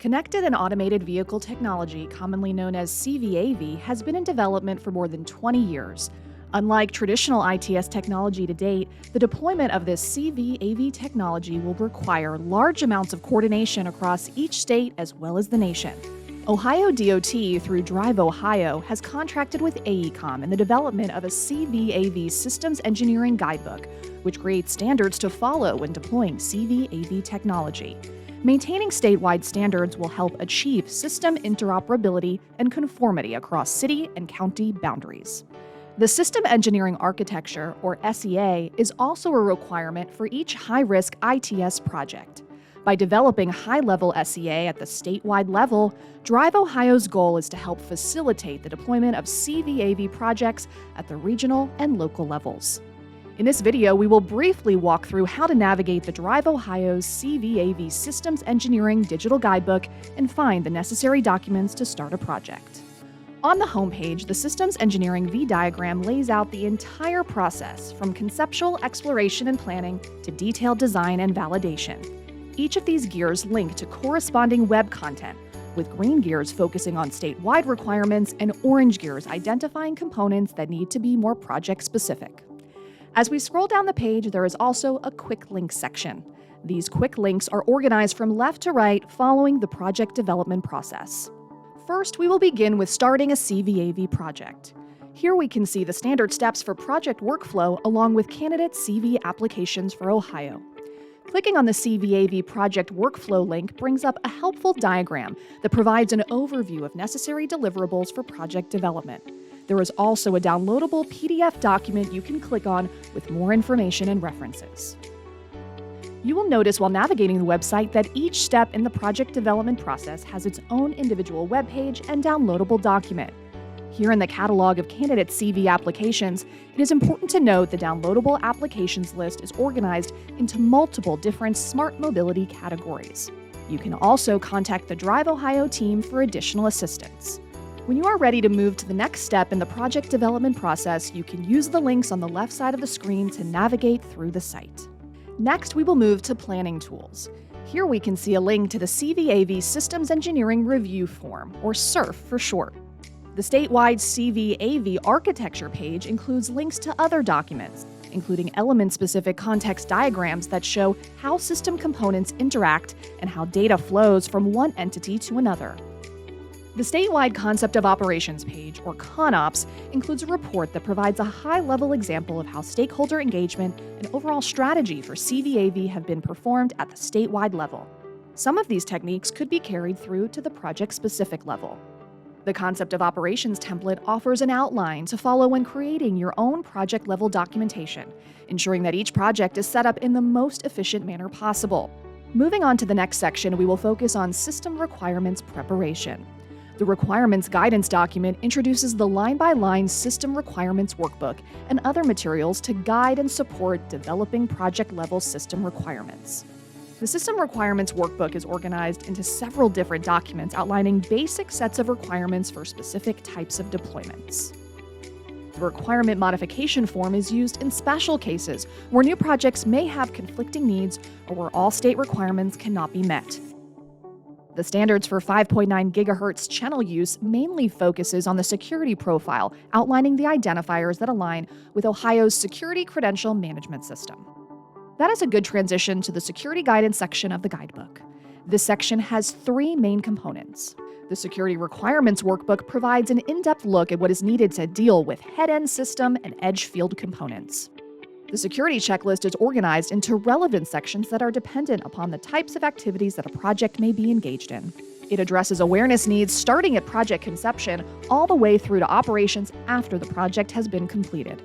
Connected and Automated Vehicle Technology, commonly known as CVAV, has been in development for more than 20 years. Unlike traditional ITS technology to date, the deployment of this CVAV technology will require large amounts of coordination across each state as well as the nation. Ohio DOT, through Drive Ohio, has contracted with AECOM in the development of a CVAV Systems Engineering Guidebook, which creates standards to follow when deploying CVAV technology. Maintaining statewide standards will help achieve system interoperability and conformity across city and county boundaries. The System Engineering Architecture, or SEA, is also a requirement for each high-risk ITS project. By developing high-level SEA at the statewide level, Drive Ohio's goal is to help facilitate the deployment of CVAV projects at the regional and local levels. In this video, we will briefly walk through how to navigate the Drive Ohio's CVAV Systems Engineering Digital Guidebook and find the necessary documents to start a project. On the homepage, the Systems Engineering V-diagram lays out the entire process from conceptual exploration and planning to detailed design and validation. Each of these gears link to corresponding web content, with green gears focusing on statewide requirements and orange gears identifying components that need to be more project-specific. As we scroll down the page, there is also a quick links section. These quick links are organized from left to right following the project development process. First, we will begin with starting a CVAV project. Here we can see the standard steps for project workflow along with candidate CV applications for Ohio. Clicking on the CVAV project workflow link brings up a helpful diagram that provides an overview of necessary deliverables for project development. There is also a downloadable PDF document you can click on with more information and references. You will notice while navigating the website that each step in the project development process has its own individual web page and downloadable document. Here in the catalog of candidate CV applications, it is important to note the downloadable applications list is organized into multiple different smart mobility categories. You can also contact the Drive Ohio team for additional assistance. When you are ready to move to the next step in the project development process, you can use the links on the left side of the screen to navigate through the site. Next, we will move to Planning Tools. Here we can see a link to the CVAV Systems Engineering Review Form, or SERF for short. The statewide CVAV architecture page includes links to other documents, including element-specific context diagrams that show how system components interact and how data flows from one entity to another. The statewide Concept of Operations page, or CONOPS, includes a report that provides a high-level example of how stakeholder engagement and overall strategy for CVAV have been performed at the statewide level. Some of these techniques could be carried through to the project-specific level. The Concept of Operations template offers an outline to follow when creating your own project-level documentation, ensuring that each project is set up in the most efficient manner possible. Moving on to the next section, we will focus on system requirements preparation. The Requirements Guidance document introduces the line-by-line System Requirements Workbook and other materials to guide and support developing project-level system requirements. The System Requirements Workbook is organized into several different documents outlining basic sets of requirements for specific types of deployments. The Requirement Modification Form is used in special cases where new projects may have conflicting needs or where all state requirements cannot be met. The standards for 5.9 GHz channel use mainly focuses on the security profile, outlining the identifiers that align with Ohio's Security Credential Management System. That is a good transition to the Security Guidance section of the guidebook. This section has three main components. The Security Requirements Workbook provides an in-depth look at what is needed to deal with head-end system and edge field components. The security checklist is organized into relevant sections that are dependent upon the types of activities that a project may be engaged in. It addresses awareness needs starting at project conception all the way through to operations after the project has been completed.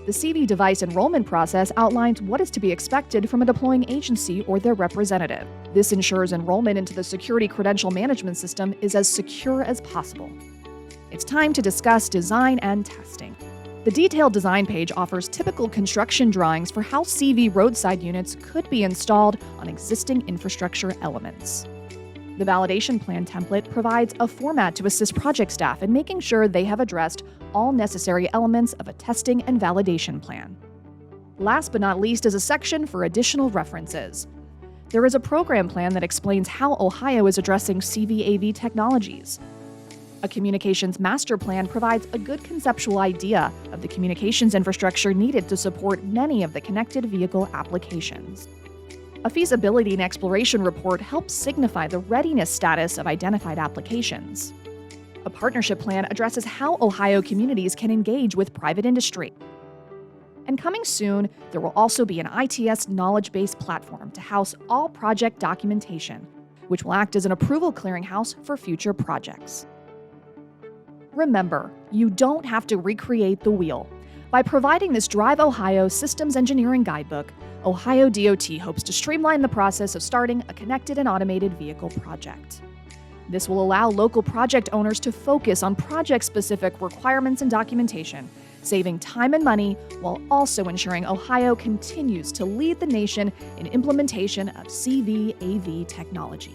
The CV device enrollment process outlines what is to be expected from a deploying agency or their representative. This ensures enrollment into the Security Credential Management System is as secure as possible. It's time to discuss design and testing. The detailed design page offers typical construction drawings for how CV roadside units could be installed on existing infrastructure elements. The validation plan template provides a format to assist project staff in making sure they have addressed all necessary elements of a testing and validation plan. Last but not least is a section for additional references. There is a program plan that explains how Ohio is addressing CVAV technologies. A communications master plan provides a good conceptual idea of the communications infrastructure needed to support many of the connected vehicle applications. A feasibility and exploration report helps signify the readiness status of identified applications. A partnership plan addresses how Ohio communities can engage with private industry. And coming soon, there will also be an ITS knowledge-based platform to house all project documentation, which will act as an approval clearinghouse for future projects. Remember, you don't have to recreate the wheel. By providing this Drive Ohio Systems Engineering Guidebook, Ohio DOT hopes to streamline the process of starting a connected and automated vehicle project. This will allow local project owners to focus on project-specific requirements and documentation, saving time and money while also ensuring Ohio continues to lead the nation in implementation of CVAV technology.